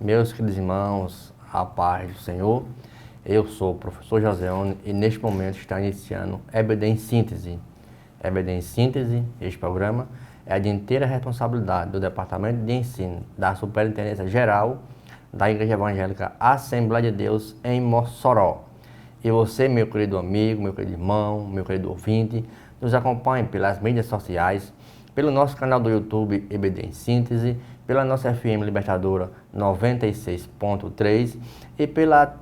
Meus queridos irmãos, a paz do Senhor, eu sou o professor Joseone e neste momento está iniciando EBD em Síntese. EBD em Síntese, este programa, é de inteira responsabilidade do Departamento de Ensino da Superintendência Geral da Igreja Evangélica Assembleia de Deus em Mossoró. E você, meu querido amigo, meu querido irmão, meu querido ouvinte, nos acompanhe pelas mídias sociais, pelo nosso canal do YouTube EBD em Síntese, pela nossa FM Libertadora 96.3 e pela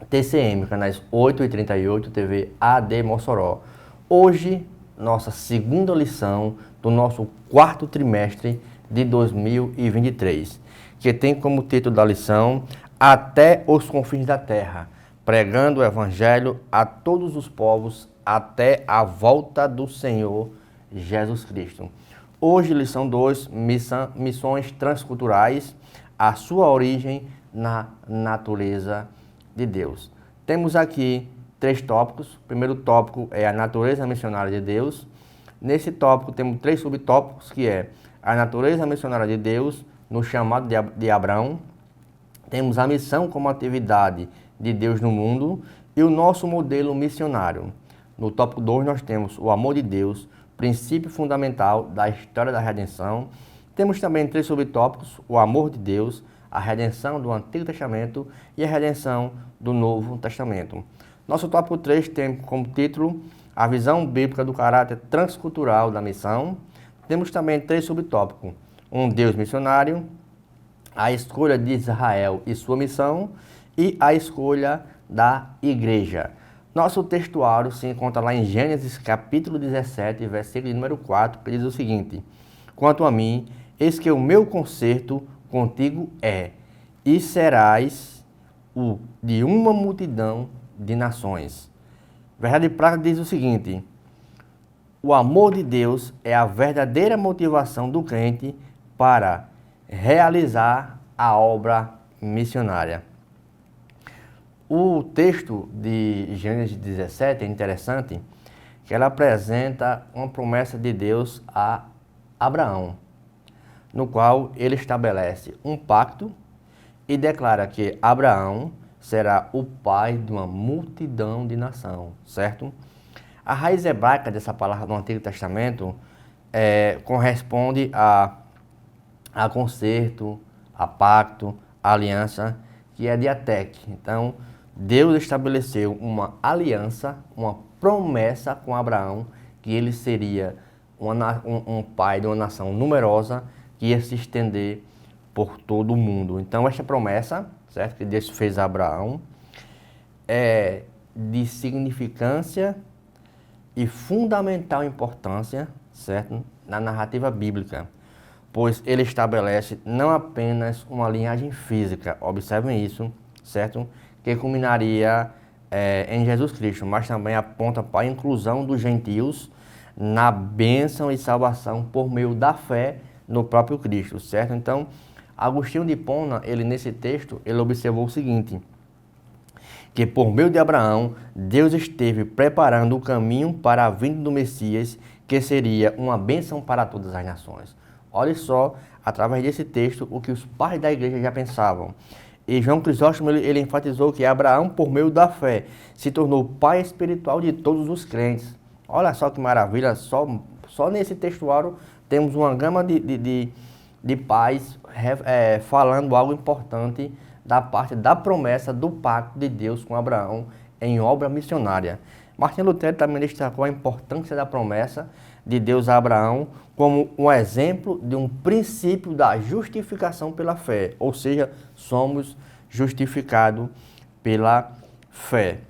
TCM, canais 8 e 38, TV AD Mossoró. Hoje, nossa segunda lição do nosso quarto trimestre de 2023, que tem como título da lição Até os Confins da Terra, pregando o Evangelho a todos os povos até a volta do Senhor Jesus Cristo. Hoje, lição 2, missões transculturais, a sua origem na natureza de Deus. Temos aqui 3 tópicos. O primeiro tópico é a natureza missionária de Deus. Nesse tópico temos 3 subtópicos, que é a natureza missionária de Deus no chamado de Abraão. Temos a missão como atividade de Deus no mundo e o nosso modelo missionário. No tópico 2 nós temos o amor de Deus, princípio fundamental da história da redenção. Temos também 3 subtópicos, o amor de Deus, a redenção do Antigo Testamento e a redenção do Novo Testamento. Nosso tópico 3 tem como título a visão bíblica do caráter transcultural da missão. Temos também 3 subtópicos, um Deus missionário, a escolha de Israel e sua missão e a escolha da igreja. Nosso textuário se encontra lá em Gênesis capítulo 17, versículo número 4, que diz o seguinte: Quanto a mim, eis que o meu concerto contigo é, e serás o de uma multidão de nações. Verdade Prática diz o seguinte: o amor de Deus é a verdadeira motivação do crente para realizar a obra missionária. O texto de Gênesis 17 é interessante, que ela apresenta uma promessa de Deus a Abraão, no qual ele estabelece um pacto e declara que Abraão será o pai de uma multidão de nação, certo? A raiz hebraica dessa palavra no Antigo Testamento corresponde a concerto, a pacto, a aliança, que é diatec. Então, Deus estabeleceu uma aliança, uma promessa com Abraão, que ele seria um pai de uma nação numerosa que ia se estender por todo o mundo. Então, esta promessa, certo, que Deus fez a Abraão, é de significância e fundamental importância, certo, na narrativa bíblica, pois ele estabelece não apenas uma linhagem física, observem isso, certo, que culminaria em Jesus Cristo, mas também aponta para a inclusão dos gentios na bênção e salvação por meio da fé no próprio Cristo, certo? Então, Agostinho de Hipona, ele nesse texto, ele observou o seguinte, que por meio de Abraão, Deus esteve preparando o caminho para a vinda do Messias, que seria uma bênção para todas as nações. Olha só, através desse texto, o que os pais da igreja já pensavam. E João Crisóstomo, ele enfatizou que Abraão, por meio da fé, se tornou pai espiritual de todos os crentes. Olha só que maravilha, só nesse textuário temos uma gama de pais falando algo importante da parte da promessa do pacto de Deus com Abraão em obra missionária. Martinho Lutero também destacou a importância da promessa de Deus a Abraão como um exemplo de um princípio da justificação pela fé, ou seja, somos justificados pela fé.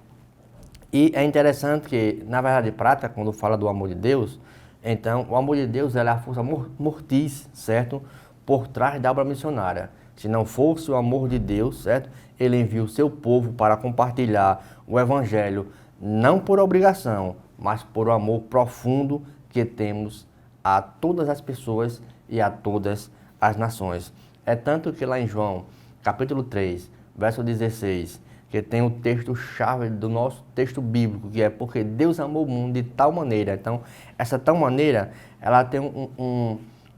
E é interessante que, na verdade prática, quando fala do amor de Deus, então o amor de Deus é a força mortis, certo, por trás da obra missionária. Se não fosse o amor de Deus, certo, ele envia o seu povo para compartilhar o evangelho, não por obrigação, mas por um amor profundo que temos a todas as pessoas e a todas as nações. É tanto que lá em João, capítulo 3, verso 16, que tem o texto-chave do nosso texto bíblico, que é porque Deus amou o mundo de tal maneira. Então, essa tal maneira, ela tem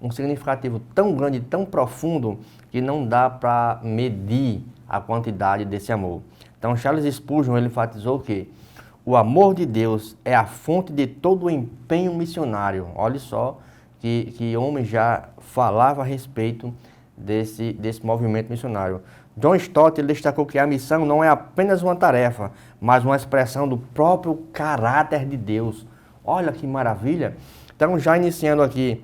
um significativo tão grande, tão profundo, que não dá para medir a quantidade desse amor. Então, Charles Spurgeon, ele enfatizou que o amor de Deus é a fonte de todo o empenho missionário. Olha só que homem já falava a respeito desse movimento missionário. John Stott, ele destacou que a missão não é apenas uma tarefa, mas uma expressão do próprio caráter de Deus. Olha que maravilha! Então, já iniciando aqui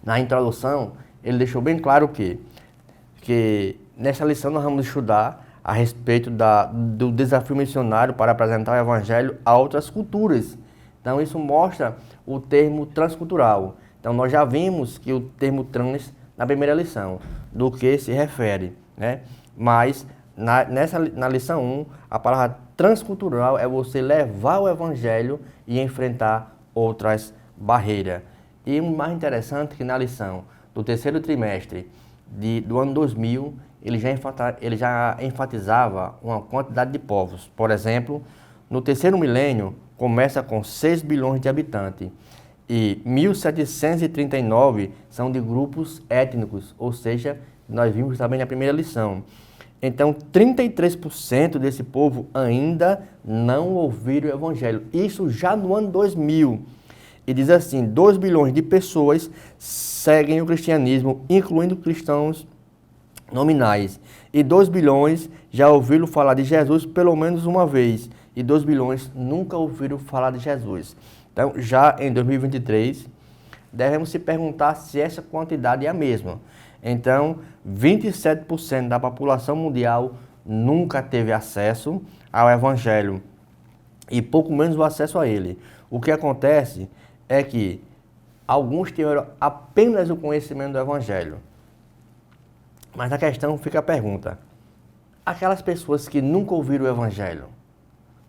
na introdução, ele deixou bem claro que nessa lição nós vamos estudar a respeito do desafio missionário para apresentar o Evangelho a outras culturas. Então, isso mostra o termo transcultural. Então, nós já vimos que o termo trans, na primeira lição, do que se refere, né? Mas, na lição 1, a palavra transcultural é você levar o Evangelho e enfrentar outras barreiras. E o mais interessante é que na lição do terceiro trimestre do ano 2000, ele já enfatizava uma quantidade de povos. Por exemplo, no terceiro milênio, começa com 6 bilhões de habitantes. E 1739 são de grupos étnicos, ou seja, nós vimos também na primeira lição. Então, 33% desse povo ainda não ouviram o Evangelho. Isso já no ano 2000. E diz assim, 2 bilhões de pessoas seguem o cristianismo, incluindo cristãos nominais. E 2 bilhões já ouviram falar de Jesus pelo menos uma vez. E 2 bilhões nunca ouviram falar de Jesus. Então, já em 2023, devemos se perguntar se essa quantidade é a mesma. Então, 27% da população mundial nunca teve acesso ao Evangelho e pouco menos o acesso a ele. O que acontece é que alguns tiveram apenas o conhecimento do Evangelho. Mas na questão fica a pergunta, aquelas pessoas que nunca ouviram o Evangelho,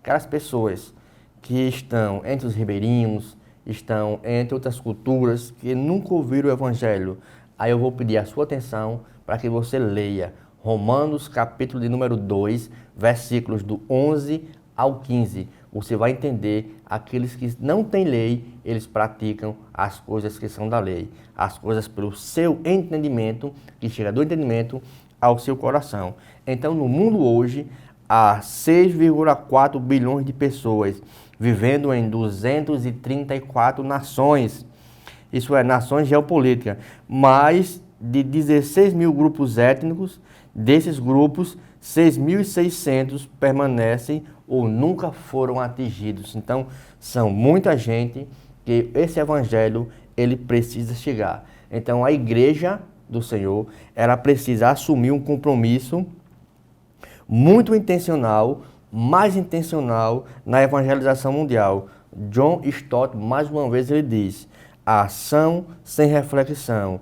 aquelas pessoas que estão entre os ribeirinhos, estão entre outras culturas, que nunca ouviram o Evangelho, aí eu vou pedir a sua atenção para que você leia Romanos, capítulo de número 2, versículos do 11 ao 15. Você vai entender, aqueles que não têm lei, eles praticam as coisas que são da lei. As coisas pelo seu entendimento, que chega do entendimento ao seu coração. Então, no mundo hoje, há 6,4 bilhões de pessoas vivendo em 234 nações. Isso é, nações geopolíticas. Mais de 16 mil grupos étnicos. Desses grupos, 6.600 permanecem ou nunca foram atingidos. Então, são muita gente que esse evangelho, ele precisa chegar. Então, a igreja do Senhor, ela precisa assumir um compromisso muito intencional, mais intencional na evangelização mundial. John Stott, mais uma vez, ele diz, a ação sem reflexão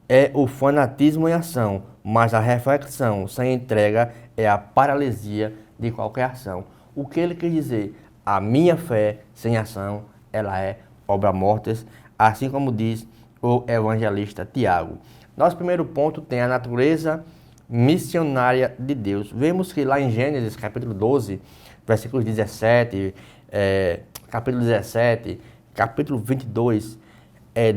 é o fanatismo em ação, mas a reflexão sem entrega é a paralisia de qualquer ação. O que ele quer dizer? A minha fé sem ação, ela é obra mortas, assim como diz o evangelista Tiago. Nosso primeiro ponto tem a natureza missionária de Deus. Vemos que lá em Gênesis, capítulo 12, versículos 17, capítulo 17, capítulo 22,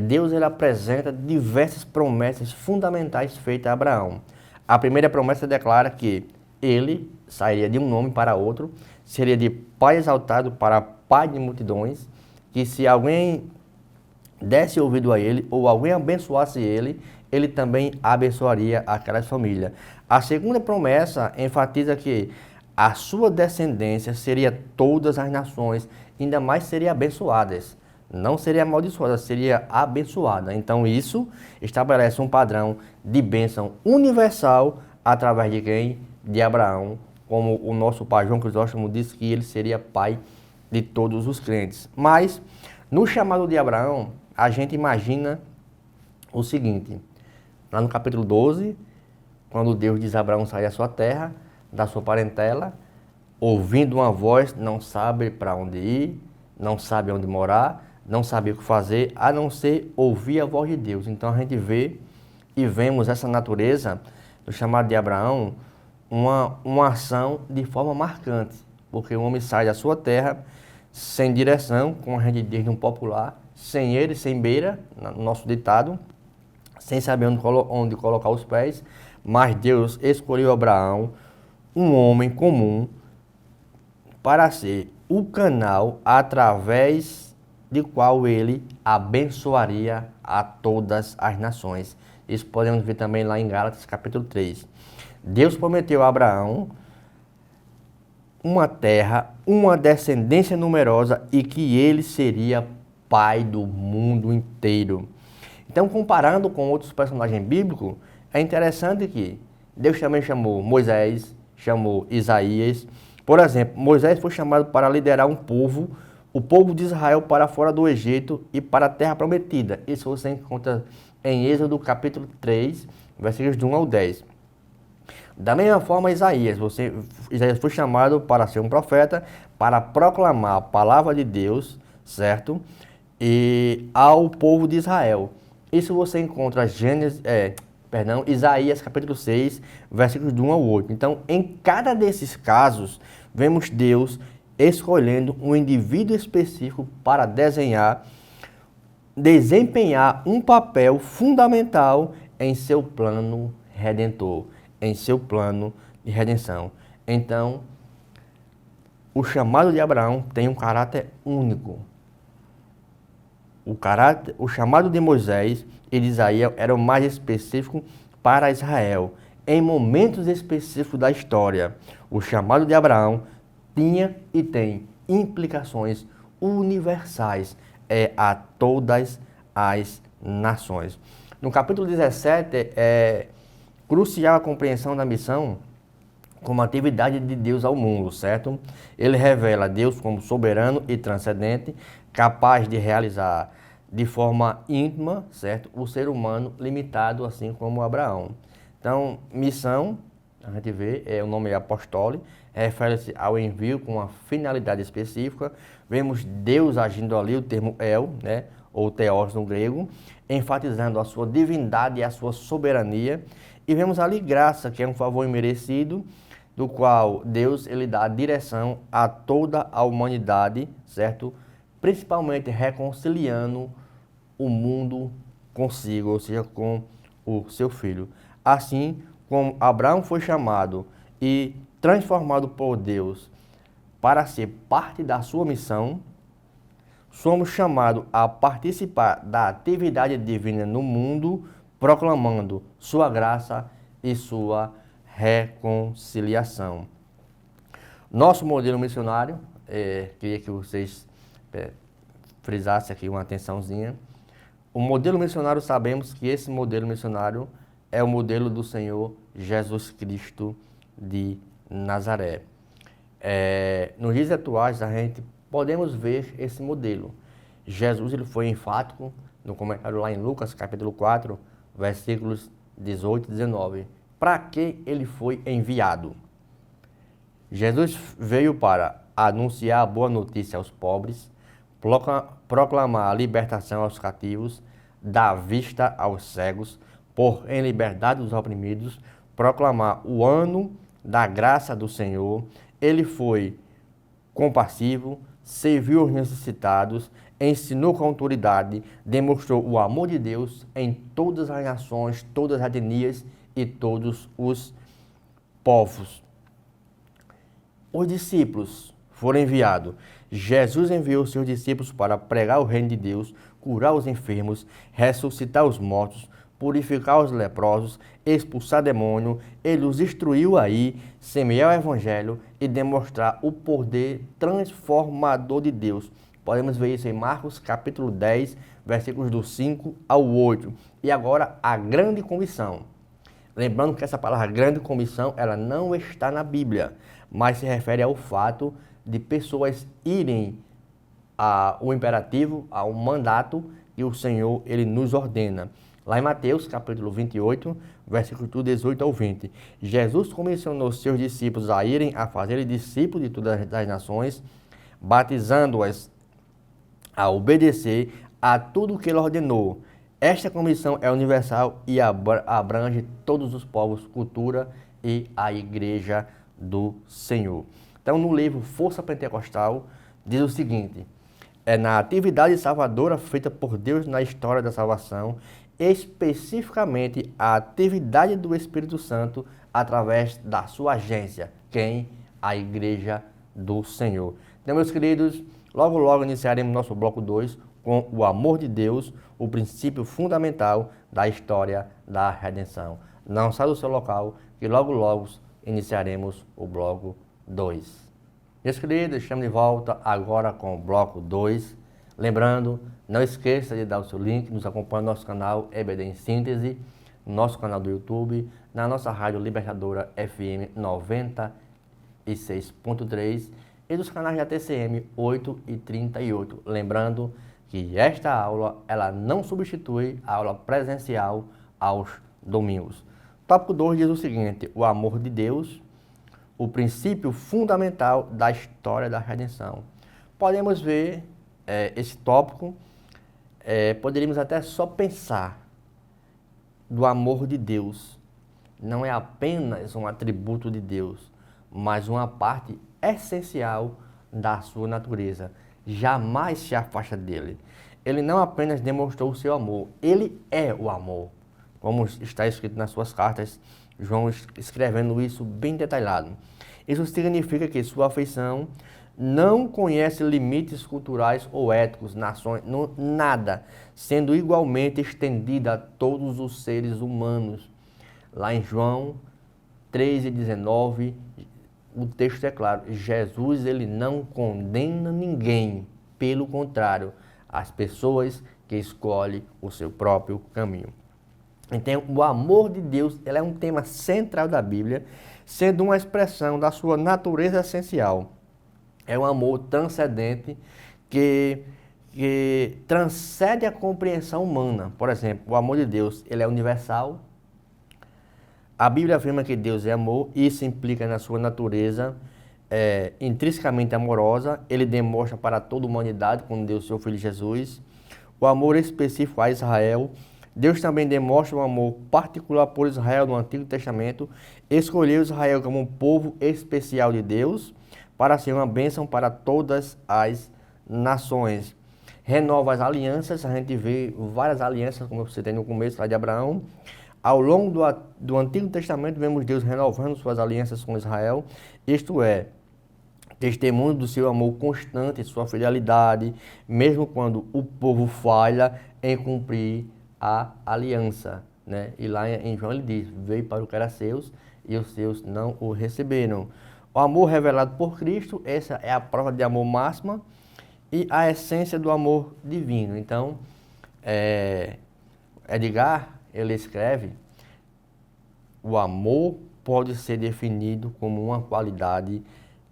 Deus ele apresenta diversas promessas fundamentais feitas a Abraão. A primeira promessa declara que ele sairia de um nome para outro, seria de pai exaltado para pai de multidões, que se alguém desse ouvido a ele ou alguém abençoasse ele, ele também abençoaria aquelas famílias. A segunda promessa enfatiza que a sua descendência seria todas as nações, ainda mais seria abençoadas. Não seria amaldiçoada, seria abençoada. Então isso estabelece um padrão de bênção universal através de quem? De Abraão, como o nosso pai João Crisóstomo disse que ele seria pai de todos os crentes. Mas no chamado de Abraão, a gente imagina o seguinte, lá no capítulo 12, quando Deus diz a Abraão sair da sua terra, da sua parentela, ouvindo uma voz, não sabe para onde ir, não sabe onde morar, não sabe o que fazer, a não ser ouvir a voz de Deus. Então a gente vê e vemos essa natureza do chamado de Abraão, uma ação de forma marcante, porque o homem sai da sua terra sem direção, como a gente diz no popular, sem ele, sem beira, no nosso ditado, sem saber onde colocar os pés, mas Deus escolheu Abraão, um homem comum, para ser o canal através de qual ele abençoaria a todas as nações. Isso podemos ver também lá em Gálatas capítulo 3. Deus prometeu a Abraão uma terra, uma descendência numerosa e que ele seria pai do mundo inteiro. Então, comparando com outros personagens bíblicos, é interessante que Deus também chamou Moisés, chamou Isaías. Por exemplo, Moisés foi chamado para liderar um povo, o povo de Israel, para fora do Egito e para a terra prometida. Isso você encontra em Êxodo capítulo 3, versículos de 1 ao 10. Da mesma forma, Isaías foi chamado para ser um profeta, para proclamar a palavra de Deus, certo? E ao povo de Israel. Isso você encontra Isaías capítulo 6, versículos de 1 ao 8. Então, em cada desses casos, vemos Deus escolhendo um indivíduo específico para desempenhar um papel fundamental em seu plano redentor, em seu plano de redenção. Então, o chamado de Abraão tem um caráter único. O chamado de Moisés e de Isaías era o mais específico para Israel. Em momentos específicos da história, o chamado de Abraão tinha e tem implicações universais a todas as nações. No capítulo 17, é crucial a compreensão da missão como atividade de Deus ao mundo, certo? Ele revela Deus como soberano e transcendente, capaz de realizar de forma íntima, certo? O ser humano limitado, assim como Abraão. Então, missão, a gente vê, o nome é apostole, refere-se ao envio com uma finalidade específica. Vemos Deus agindo ali, o termo el, né? Ou theos no grego, enfatizando a sua divindade e a sua soberania. E vemos ali graça, que é um favor imerecido, do qual Deus ele dá a direção a toda a humanidade, certo? Principalmente reconciliando o mundo consigo, ou seja, com o seu filho. Assim como Abraão foi chamado e transformado por Deus para ser parte da sua missão, somos chamados a participar da atividade divina no mundo, proclamando sua graça e sua reconciliação. Nosso modelo missionário, queria que vocês frisassem aqui uma atençãozinha. O modelo missionário, sabemos que esse modelo missionário é o modelo do Senhor Jesus Cristo de Nazaré. Nos dias atuais, a gente podemos ver esse modelo. Jesus ele foi enfático no comentário lá em Lucas, capítulo 4, versículos 18 e 19. Para que ele foi enviado? Jesus veio para anunciar a boa notícia aos pobres, proclamar a libertação aos cativos, dar vista aos cegos, pôr em liberdade os oprimidos, proclamar o ano da graça do Senhor. Ele foi compassivo, serviu os necessitados, ensinou com autoridade, demonstrou o amor de Deus em todas as nações, todas as etnias e todos os povos. Os discípulos foram enviados. Jesus enviou seus discípulos para pregar o reino de Deus, curar os enfermos, ressuscitar os mortos, purificar os leprosos, expulsar demônio. Ele os instruiu aí, semear o evangelho e demonstrar o poder transformador de Deus. Podemos ver isso em Marcos capítulo 10, versículos do 5 ao 8. E agora a grande comissão. Lembrando que essa palavra grande comissão, ela não está na Bíblia, mas se refere ao fato de pessoas irem ao imperativo, ao mandato que o Senhor ele nos ordena. Lá em Mateus, capítulo 28, versículo 18 ao 20. Jesus comissionou seus discípulos a irem a fazerem discípulos de todas as nações, batizando-as a obedecer a tudo o que ele ordenou. Esta comissão é universal e abrange todos os povos, cultura e a igreja do Senhor. Então, no livro Força Pentecostal, diz o seguinte: na atividade salvadora feita por Deus na história da salvação, especificamente a atividade do Espírito Santo através da sua agência, quem? A Igreja do Senhor. Então, meus queridos, logo logo iniciaremos nosso bloco 2 com o amor de Deus, o princípio fundamental da história da redenção. Não saia do seu local, que logo logo iniciaremos o bloco 2. Meus queridos, estamos de volta agora com o bloco 2. Lembrando, não esqueça de dar o seu link, nos acompanhe no nosso canal EBD em Síntese, no nosso canal do YouTube, na nossa rádio Libertadora FM 96.3 e dos canais da TCM 8 e 38. Lembrando que esta aula ela não substitui a aula presencial aos domingos. Tópico 2 diz o seguinte: o amor de Deus, o princípio fundamental da história da redenção. Podemos ver esse tópico, poderíamos até só pensar do amor de Deus. Não é apenas um atributo de Deus, mas uma parte essencial da sua natureza. Jamais se afasta dele. Ele não apenas demonstrou o seu amor, ele é o amor. Como está escrito nas suas cartas, João escrevendo isso bem detalhado. Isso significa que sua afeição não conhece limites culturais ou éticos, nações, nada, sendo igualmente estendida a todos os seres humanos. Lá em João 3:19, o texto é claro: Jesus ele não condena ninguém, pelo contrário, as pessoas que escolhem o seu próprio caminho. Então, o amor de Deus ele é um tema central da Bíblia, sendo uma expressão da sua natureza essencial. É um amor transcendente que transcende a compreensão humana. Por exemplo, o amor de Deus ele é universal. A Bíblia afirma que Deus é amor, isso implica na sua natureza intrinsecamente amorosa. Ele demonstra para toda a humanidade quando deu seu Filho Jesus. O amor específico a Israel. Deus também demonstra um amor particular por Israel no Antigo Testamento. Escolheu Israel como um povo especial de Deus para ser uma bênção para todas as nações. Renova as alianças, a gente vê várias alianças, como você tem no começo lá de Abraão. Ao longo do Antigo Testamento, vemos Deus renovando suas alianças com Israel, isto é, testemunho do seu amor constante, sua fidelidade, mesmo quando o povo falha em cumprir a aliança, né? E lá em João ele diz: veio para o que era seus e os seus não o receberam. O amor revelado por Cristo, essa é a prova de amor máxima e a essência do amor divino. Então, Edgar, ele escreve: o amor pode ser definido como uma qualidade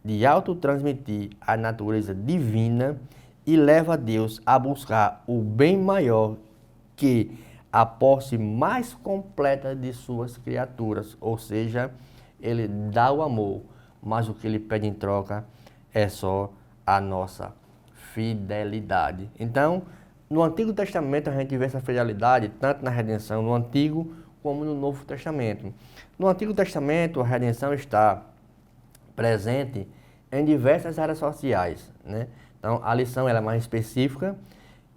de autotransmitir a natureza divina e leva Deus a buscar o bem maior que a posse mais completa de suas criaturas. Ou seja, ele dá o amor, mas o que ele pede em troca é só a nossa fidelidade. Então, no Antigo Testamento a gente vê essa fidelidade tanto na redenção no Antigo como no Novo Testamento. No Antigo Testamento a redenção está presente em diversas áreas sociais, né? Então a lição ela é mais específica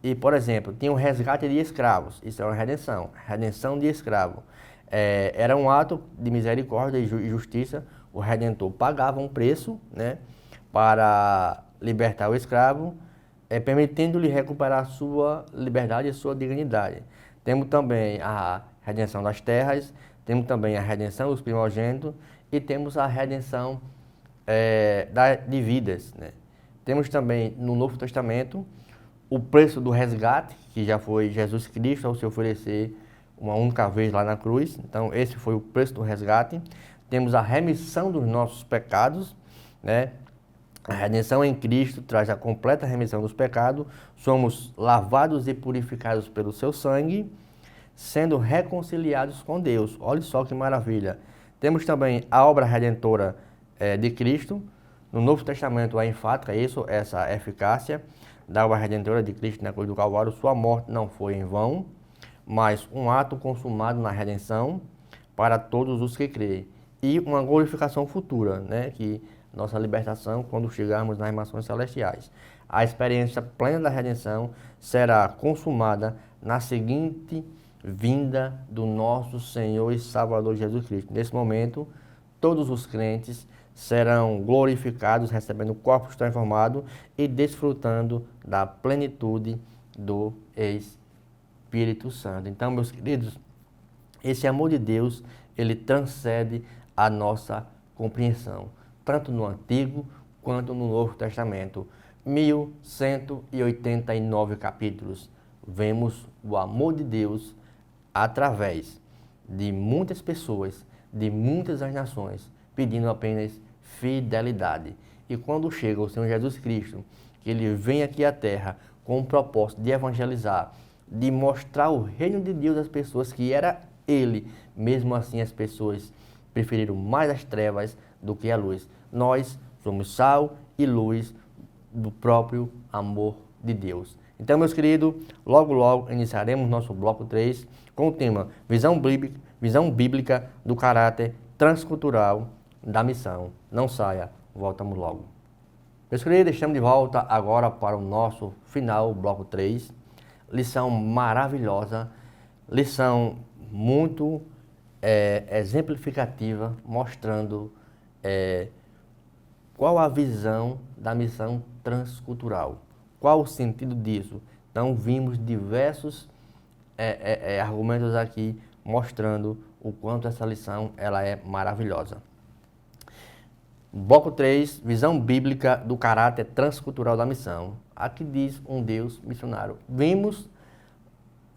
e, por exemplo, tinha o resgate de escravos, isso é uma redenção, redenção de escravo. Era um ato de misericórdia e justiça. O Redentor pagava um preço, né, para libertar o escravo, permitindo-lhe recuperar sua liberdade e sua dignidade. Temos também a redenção das terras, temos também a redenção dos primogênitos e temos a redenção de vidas, né? Temos também no Novo Testamento o preço do resgate, que já foi Jesus Cristo ao se oferecer uma única vez lá na cruz. Então esse foi o preço do resgate. Temos a remissão dos nossos pecados, né? A redenção em Cristo traz a completa remissão dos pecados. Somos lavados e purificados pelo seu sangue, sendo reconciliados com Deus. Olha só que maravilha. Temos também a obra redentora de Cristo. No Novo Testamento é enfática essa eficácia da obra redentora de Cristo na cruz do Calvário. Sua morte não foi em vão, mas um ato consumado na redenção para todos os que creem. E uma glorificação futura, né? Que nossa libertação quando chegarmos nas mansões celestiais. A experiência plena da redenção será consumada na seguinte vinda do nosso Senhor e Salvador Jesus Cristo. Nesse momento, todos os crentes serão glorificados, recebendo corpos transformados e desfrutando da plenitude do Espírito Santo. Então, meus queridos, esse amor de Deus, ele transcende a nossa compreensão, tanto no Antigo quanto no Novo Testamento. 1189 capítulos. Vemos o amor de Deus através de muitas pessoas, de muitas das nações, pedindo apenas fidelidade. E quando chega o Senhor Jesus Cristo, que ele vem aqui à terra com o propósito de evangelizar, de mostrar o reino de Deus às pessoas, que era ele, mesmo assim as pessoas preferiram mais as trevas do que a luz. Nós somos sal e luz do próprio amor de Deus. Então, meus queridos, logo iniciaremos nosso bloco 3 com o tema visão bíblica do caráter transcultural da missão. Não saia, voltamos logo. Meus queridos, estamos de volta agora para o nosso final, bloco 3. Lição maravilhosa, lição muito exemplificativa, mostrando qual a visão da missão transcultural. Qual o sentido disso? Então, vimos diversos argumentos aqui mostrando o quanto essa lição ela é maravilhosa. Bloco 3, visão bíblica do caráter transcultural da missão. Aqui diz um Deus missionário. Vimos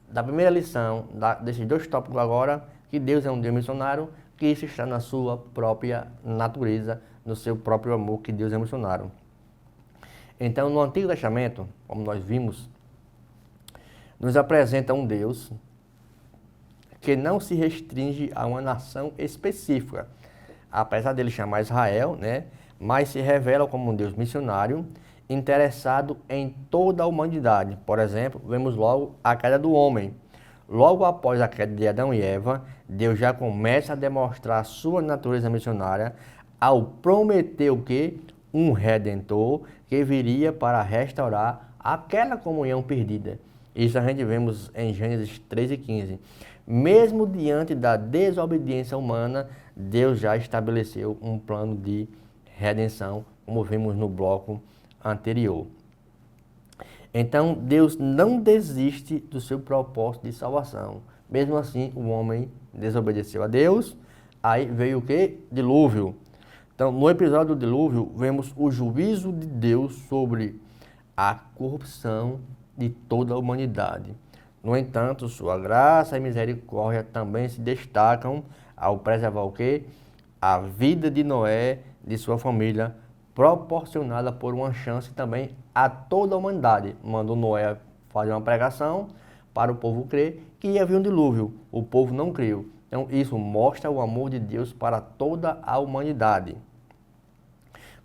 da primeira lição, desses dois tópicos agora, que Deus é um Deus missionário, que isso está na sua própria natureza, no seu próprio amor, que Deus é missionário. Então, no Antigo Testamento, como nós vimos, nos apresenta um Deus que não se restringe a uma nação específica, apesar dele chamar Israel, né? Mas se revela como um Deus missionário, interessado em toda a humanidade. Por exemplo, vemos logo a queda do homem. Logo após a queda de Adão e Eva, Deus já começa a demonstrar a sua natureza missionária ao prometer o quê? Um Redentor que viria para restaurar aquela comunhão perdida. Isso a gente vemos em Gênesis 13:15. Mesmo diante da desobediência humana, Deus já estabeleceu um plano de redenção, como vimos no bloco anterior. Então, Deus não desiste do seu propósito de salvação. Mesmo assim, o homem desobedeceu a Deus, aí veio o quê? Dilúvio. Então, no episódio do dilúvio, vemos o juízo de Deus sobre a corrupção de toda a humanidade. No entanto, sua graça e misericórdia também se destacam ao preservar o quê? A vida de Noé, de sua família, proporcionada por uma chance também a toda a humanidade. Mandou Noé fazer uma pregação para o povo crer que ia vir um dilúvio. O povo não creu. Então, isso mostra o amor de Deus para toda a humanidade.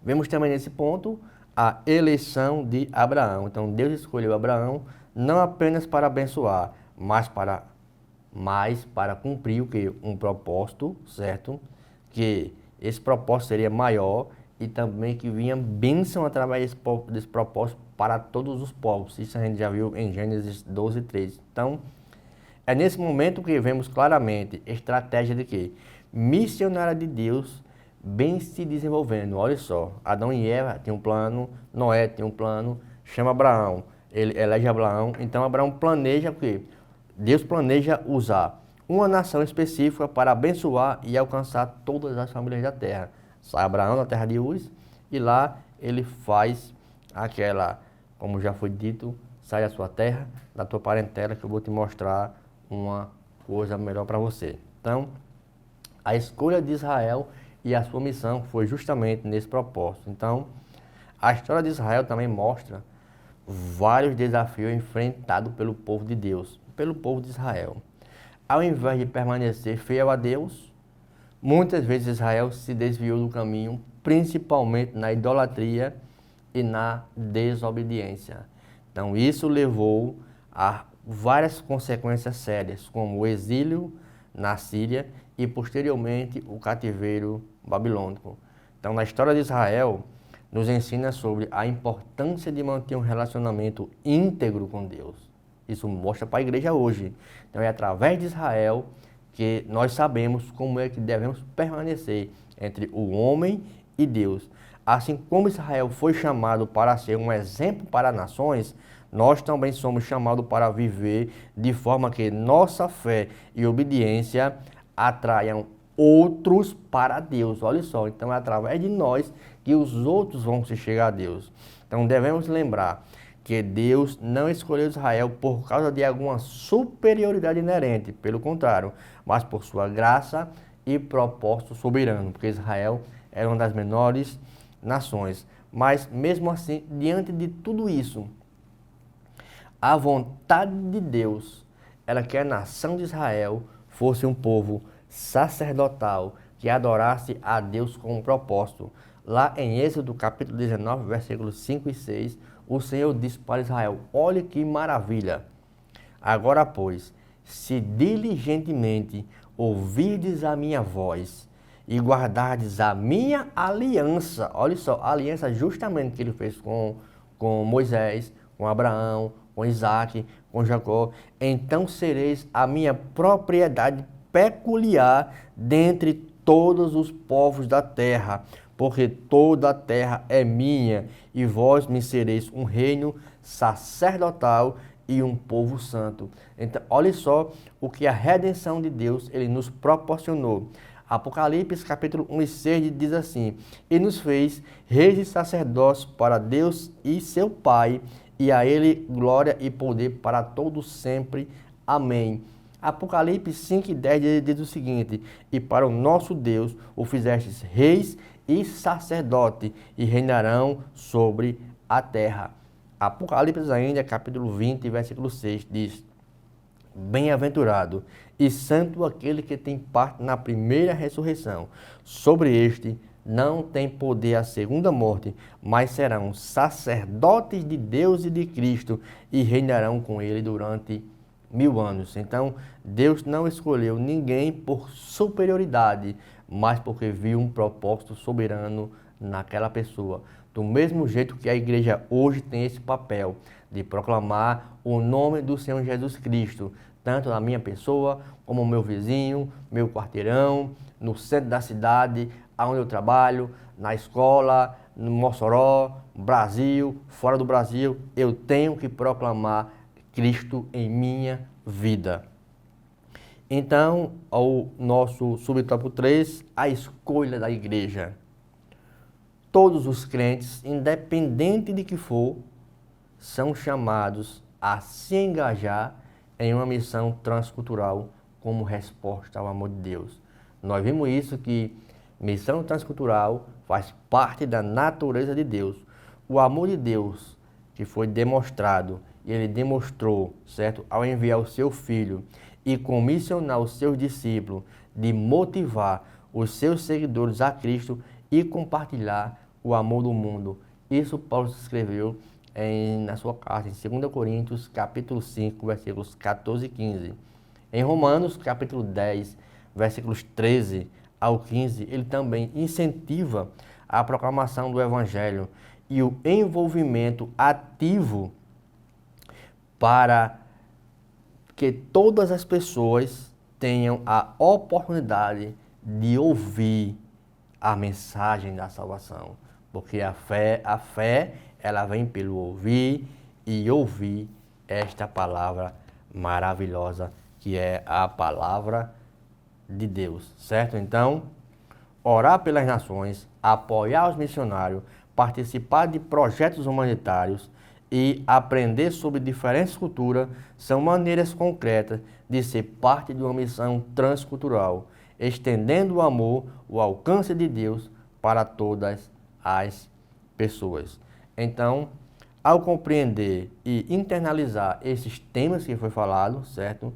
Vemos também nesse ponto a eleição de Abraão. Então, Deus escolheu Abraão não apenas para abençoar, mas para cumprir o quê? Um propósito, certo? Que esse propósito seria maior e também que vinha bênção através desse propósito para todos os povos. Isso a gente já viu em Gênesis 12:3. Então, é nesse momento que vemos claramente estratégia de quê? Missionária de Deus bem se desenvolvendo. Olha só, Adão e Eva tinham um plano, Noé tinha um plano, chama Abraão, ele elege Abraão. Então, Abraão planeja o quê? Deus planeja usar uma nação específica para abençoar e alcançar todas as famílias da terra. Sai Abraão da terra de Uz e lá ele faz aquela, como já foi dito, sai da sua terra, da tua parentela, que eu vou te mostrar uma coisa melhor para você. Então, a escolha de Israel e a sua missão foi justamente nesse propósito. Então, a história de Israel também mostra vários desafios enfrentados pelo povo de Deus, pelo povo de Israel. Ao invés de permanecer fiel a Deus, muitas vezes Israel se desviou do caminho, principalmente na idolatria e na desobediência. Então, isso levou a várias consequências sérias, como o exílio na Síria e, posteriormente, o cativeiro babilônico. Então, na história de Israel, nos ensina sobre a importância de manter um relacionamento íntegro com Deus. Isso mostra para a igreja hoje. Então é através de Israel que nós sabemos como é que devemos permanecer entre o homem e Deus. Assim como Israel foi chamado para ser um exemplo para as nações, nós também somos chamados para viver de forma que nossa fé e obediência atraiam outros para Deus. Olha só, então é através de nós que os outros vão se chegar a Deus. Então devemos lembrar que Deus não escolheu Israel por causa de alguma superioridade inerente, pelo contrário, mas por sua graça e propósito soberano, porque Israel era uma das menores nações. Mas mesmo assim, diante de tudo isso, a vontade de Deus era que a nação de Israel fosse um povo sacerdotal que adorasse a Deus com um propósito. Lá em Êxodo capítulo 19, versículos 5 e 6, o Senhor disse para Israel: olha que maravilha! Agora, pois, se diligentemente ouvirdes a minha voz e guardardes a minha aliança, olha só, a aliança justamente que ele fez com Moisés, com Abraão, com Isaac, com Jacó, então sereis a minha propriedade peculiar dentre todos os povos da terra, porque toda a terra é minha, e vós me sereis um reino sacerdotal e um povo santo. Então, olha só o que a redenção de Deus ele nos proporcionou. Apocalipse capítulo 1 e 6 diz assim: e nos fez reis e sacerdotes para Deus e seu Pai, e a ele glória e poder para todos sempre. Amém. Apocalipse 5 e 10 diz o seguinte: e para o nosso Deus o fizestes reis e sacerdote, e reinarão sobre a terra. Apocalipse ainda, capítulo 20, versículo 6, diz: bem-aventurado e santo aquele que tem parte na primeira ressurreição. Sobre este não tem poder a segunda morte, mas serão sacerdotes de Deus e de Cristo, e reinarão com ele durante 1000 anos. Então, Deus não escolheu ninguém por superioridade, mas porque viu um propósito soberano naquela pessoa. Do mesmo jeito que a igreja hoje tem esse papel de proclamar o nome do Senhor Jesus Cristo, tanto na minha pessoa, como no meu vizinho, meu quarteirão, no centro da cidade, onde eu trabalho, na escola, no Mossoró, Brasil, fora do Brasil, eu tenho que proclamar Cristo em minha vida. Então, o nosso subtópico 3, a escolha da igreja. Todos os crentes, independente de que for, são chamados a se engajar em uma missão transcultural como resposta ao amor de Deus. Nós vimos isso, que missão transcultural faz parte da natureza de Deus. O amor de Deus que foi demonstrado, e ele demonstrou, certo, ao enviar o seu Filho e comissionar os seus discípulos de motivar os seus seguidores a Cristo e compartilhar o amor do mundo. Isso Paulo escreveu na sua carta, em 2 Coríntios, capítulo 5, versículos 14 e 15. Em Romanos, capítulo 10, versículos 13 ao 15, ele também incentiva a proclamação do Evangelho e o envolvimento ativo para que todas as pessoas tenham a oportunidade de ouvir a mensagem da salvação. Porque a fé, ela vem pelo ouvir e ouvir esta palavra maravilhosa, que é a palavra de Deus, certo? Então, orar pelas nações, apoiar os missionários, participar de projetos humanitários e aprender sobre diferentes culturas são maneiras concretas de ser parte de uma missão transcultural, estendendo o amor, o alcance de Deus para todas as pessoas. Então, ao compreender e internalizar esses temas que foi falado, certo?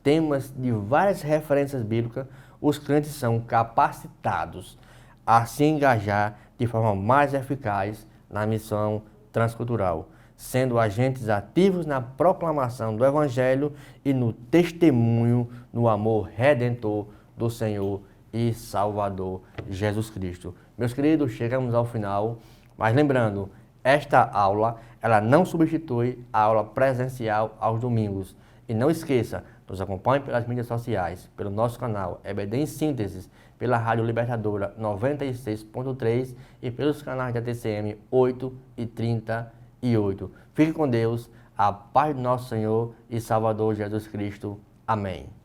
Temas de várias referências bíblicas, os crentes são capacitados a se engajar de forma mais eficaz na missão transcultural, sendo agentes ativos na proclamação do Evangelho e no testemunho no amor redentor do Senhor e Salvador Jesus Cristo. Meus queridos, chegamos ao final, mas lembrando, Esta aula, ela não substitui a aula presencial aos domingos. E não esqueça, nos acompanhe pelas mídias sociais, pelo nosso canal EBD em Síntese, pela Rádio Libertadora 96.3 e pelos canais da TCM 8 e 38. Fique com Deus, a paz do nosso Senhor e Salvador Jesus Cristo. Amém.